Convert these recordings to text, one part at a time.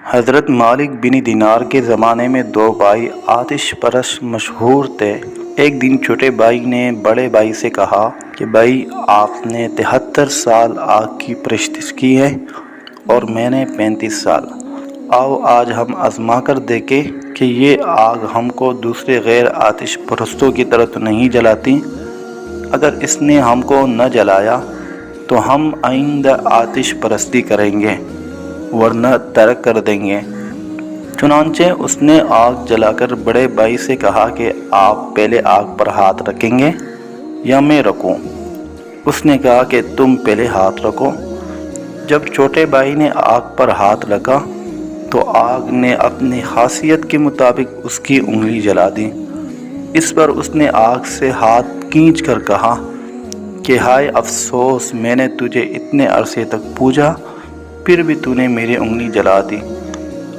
حضرت مالک بن دینار کے زمانے میں دو بھائی آتش پرست مشہور تھے۔ ایک دن چھوٹے بھائی نے بڑے بھائی سے کہا کہ بھائی، آپ نے 73 سال آگ کی پرستش کی ہے اور میں نے 35 سال۔ آؤ آج ہم آزما کر دیکھیں کہ یہ آگ ہم کو دوسرے غیر آتش پرستوں کی طرح تو نہیں جلاتی۔ اگر اس نے ہم کو نہ جلایا تو ہم آئندہ آتش پرستی کریں گے، ورنہ ترک کر دیں گے۔ چنانچہ اس نے آگ جلا کر بڑے بھائی سے کہا کہ آپ پہلے آگ پر ہاتھ رکھیں گے یا میں رکھوں؟ اس نے کہا کہ تم پہلے ہاتھ رکھو۔ جب چھوٹے بھائی نے آگ پر ہاتھ رکھا تو آگ نے اپنی خاصیت کے مطابق اس کی انگلی جلا دی۔ اس پر اس نے آگ سے ہاتھ کھینچ کر کہا کہ ہائے افسوس، میں نے تجھے اتنے عرصے تک پوجا، پھر بھی تو نے میری انگلی جلا دی۔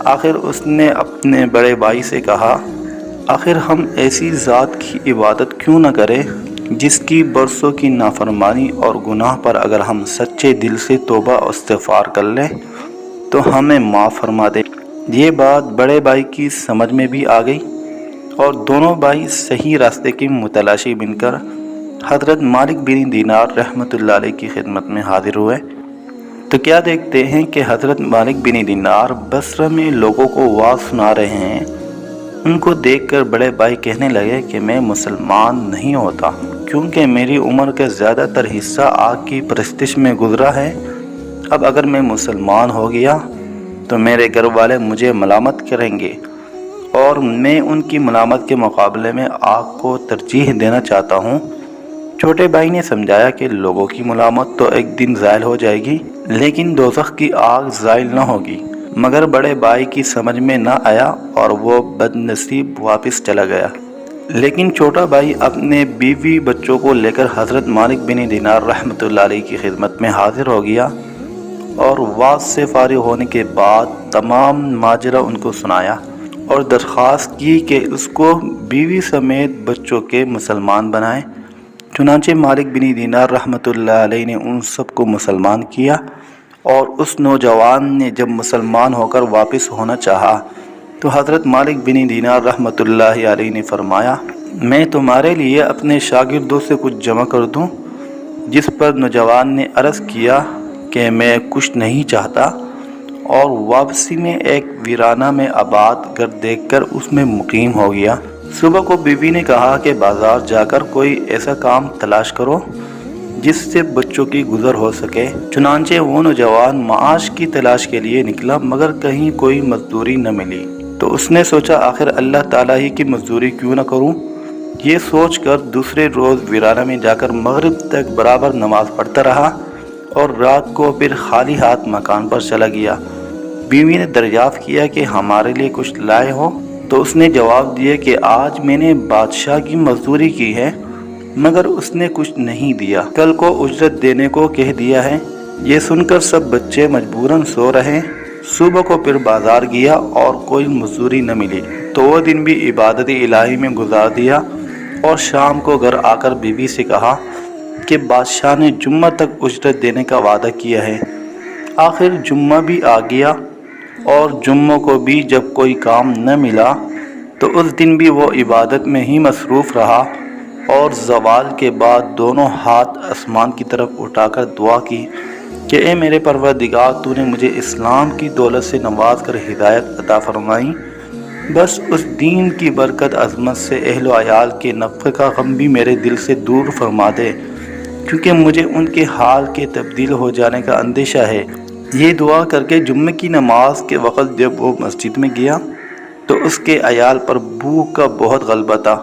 آخر اس نے اپنے بڑے بھائی سے کہا، آخر ہم ایسی ذات کی عبادت کیوں نہ کریں جس کی برسوں کی نافرمانی اور گناہ پر اگر ہم سچے دل سے توبہ و استغفار کر لیں تو ہمیں معاف فرما دے۔ یہ بات بڑے بھائی کی سمجھ میں بھی آ گئی اور دونوں بھائی صحیح راستے کی متلاشی بن کر حضرت مالک بن دینار رحمۃ اللہ علیہ کی خدمت میں حاضر ہوئے۔ تو کیا دیکھتے ہیں کہ حضرت مالک بن دینار بصرہ میں لوگوں کو واعظ سنا رہے ہیں۔ ان کو دیکھ کر بڑے بھائی کہنے لگے کہ میں مسلمان نہیں ہوتا، کیونکہ میری عمر کا زیادہ تر حصہ آگ کی پرستش میں گزرا ہے۔ اب اگر میں مسلمان ہو گیا تو میرے گھر والے مجھے ملامت کریں گے، اور میں ان کی ملامت کے مقابلے میں آگ کو ترجیح دینا چاہتا ہوں۔ چھوٹے بھائی نے سمجھایا کہ لوگوں کی ملامت تو ایک دن زائل ہو جائے گی، لیکن دوزخ کی آگ زائل نہ ہوگی۔ مگر بڑے بھائی کی سمجھ میں نہ آیا اور وہ بد نصیب واپس چلا گیا۔ لیکن چھوٹا بھائی اپنے بیوی بچوں کو لے کر حضرت مالک بن دینار رحمۃ اللہ علیہ کی خدمت میں حاضر ہو گیا اور وعظ سے فارغ ہونے کے بعد تمام ماجرا ان کو سنایا اور درخواست کی کہ اس کو بیوی سمیت بچوں کے مسلمان بنائے۔ چنانچہ مالک بن دینار رحمۃ اللہ علیہ نے ان سب کو مسلمان کیا، اور اس نوجوان نے جب مسلمان ہو کر واپس ہونا چاہا تو حضرت مالک بن دینار رحمۃ اللہ علیہ نے فرمایا، میں تمہارے لیے اپنے شاگردوں سے کچھ جمع کر دوں؟ جس پر نوجوان نے عرض کیا کہ میں کچھ نہیں چاہتا، اور واپسی میں ایک ویرانہ میں آباد گھر دیکھ کر اس میں مقیم ہو گیا۔ صبح کو بیوی نے کہا کہ بازار جا کر کوئی ایسا کام تلاش کرو جس سے بچوں کی گزر ہو سکے۔ چنانچہ وہ نوجوان معاش کی تلاش کے لیے نکلا، مگر کہیں کوئی مزدوری نہ ملی۔ تو اس نے سوچا آخر اللہ تعالیٰ ہی کی مزدوری کیوں نہ کروں۔ یہ سوچ کر دوسرے روز ویرانہ میں جا کر مغرب تک برابر نماز پڑھتا رہا اور رات کو پھر خالی ہاتھ مکان پر چلا گیا۔ بیوی نے دریافت کیا کہ ہمارے لیے کچھ لائے ہو؟ تو اس نے جواب دیا کہ آج میں نے بادشاہ کی مزدوری کی ہے، مگر اس نے کچھ نہیں دیا، کل کو اجرت دینے کو کہہ دیا ہے۔ یہ سن کر سب بچے مجبوراً سو رہے۔ صبح کو پھر بازار گیا اور کوئی مزدوری نہ ملی، تو وہ دن بھی عبادت الہی میں گزار دیا، اور شام کو گھر آ کر بیوی سے کہا کہ بادشاہ نے جمعہ تک اجرت دینے کا وعدہ کیا ہے۔ آخر جمعہ بھی آ گیا، اور جمعہ کو بھی جب کوئی کام نہ ملا تو اس دن بھی وہ عبادت میں ہی مصروف رہا، اور زوال کے بعد دونوں ہاتھ آسمان کی طرف اٹھا کر دعا کی کہ اے میرے پروردگار، تو نے مجھے اسلام کی دولت سے نواز کر ہدایت عطا فرمائی، بس اس دین کی برکت عظمت سے اہل و عیال کے نفع کا غم بھی میرے دل سے دور فرما دے، کیونکہ مجھے ان کے حال کے تبدیل ہو جانے کا اندیشہ ہے۔ یہ دعا کر کے جمعہ کی نماز کے وقت جب وہ مسجد میں گیا تو اس کے عیال پر بھوک کا بہت غلبہ تھا۔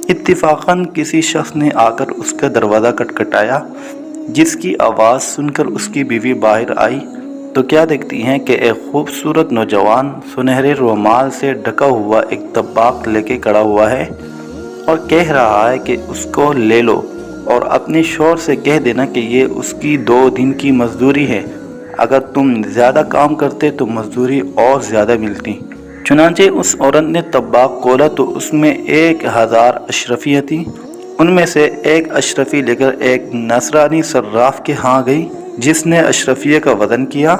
اتفاقاً کسی شخص نے آ کر اس کا دروازہ کھٹکھٹایا، جس کی آواز سن کر اس کی بیوی باہر آئی تو کیا دیکھتی ہیں کہ ایک خوبصورت نوجوان سنہرے رومال سے ڈھکا ہوا ایک طباق لے کے کھڑا ہوا ہے اور کہہ رہا ہے کہ اس کو لے لو، اور اپنے شوہر سے کہہ دینا کہ یہ اس کی 2 دن کی مزدوری ہے، اگر تم زیادہ کام کرتے تو مزدوری اور زیادہ ملتی۔ چنانچہ اس عورت نے طباق کھولا تو اس میں 1000 اشرفیاں تھیں۔ ان میں سے ایک اشرفی لے کر ایک نصرانی صراف کے ہاں گئی، جس نے اشرفیہ کا وزن کیا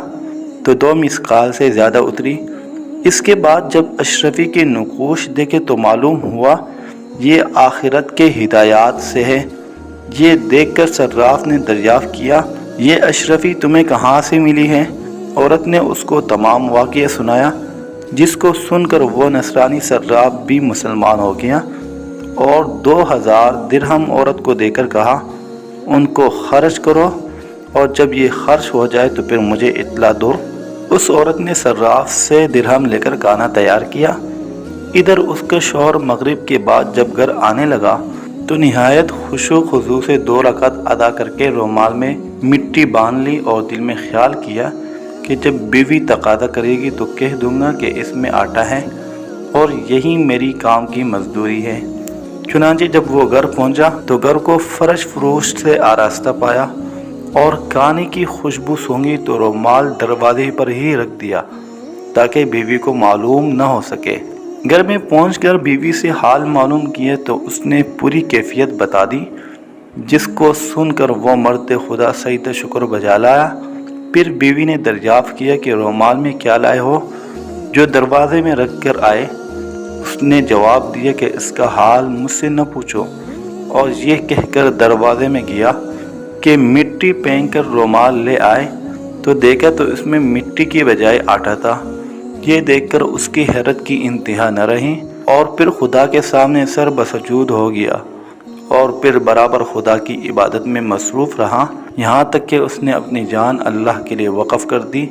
تو 2 مسقال سے زیادہ اتری۔ اس کے بعد جب اشرفی کے نقوش دیکھے تو معلوم ہوا یہ آخرت کے ہدایات سے ہے۔ یہ دیکھ کر صراف نے دریافت کیا، یہ اشرفی تمہیں کہاں سے ملی ہے؟ عورت نے اس کو تمام واقعہ سنایا، جس کو سن کر وہ نصرانی صراف بھی مسلمان ہو گیا اور 2000 درہم عورت کو دے کر کہا ان کو خرچ کرو اور جب یہ خرچ ہو جائے تو پھر مجھے اطلاع دو۔ اس عورت نے صراف سے درہم لے کر کھانا تیار کیا۔ ادھر اس کا شوہر مغرب کے بعد جب گھر آنے لگا تو نہایت خشوع و خضوع سے 2 رکعت ادا کر کے رومال میں مٹی باندھ لی اور دل میں خیال کیا کہ جب بیوی تقاضا کرے گی تو کہہ دوں گا کہ اس میں آٹا ہے اور یہی میری کام کی مزدوری ہے۔ چنانچہ جب وہ گھر پہنچا تو گھر کو فرش فروش سے آراستہ پایا اور کھانے کی خوشبو سونگھی تو رومال دروازے پر ہی رکھ دیا تاکہ بیوی کو معلوم نہ ہو سکے۔ گھر میں پہنچ کر بیوی سے حال معلوم کیے تو اس نے پوری کیفیت بتا دی، جس کو سن کر وہ مرد خدا سجدہ شکر بجا لایا۔ پھر بیوی نے دریافت کیا کہ رومال میں کیا لائے ہو جو دروازے میں رکھ کر آئے؟ اس نے جواب دیا کہ اس کا حال مجھ سے نہ پوچھو، اور یہ کہہ کر دروازے میں گیا کہ مٹی پھینک کر رومال لے آئے تو دیکھا تو اس میں مٹی کی بجائے آٹا تھا۔ یہ دیکھ کر اس کی حیرت کی انتہا نہ رہی اور پھر خدا کے سامنے سر بسجود ہو گیا اور پھر برابر خدا کی عبادت میں مصروف رہا، یہاں تک کہ اس نے اپنی جان اللہ کے لیے وقف کر دی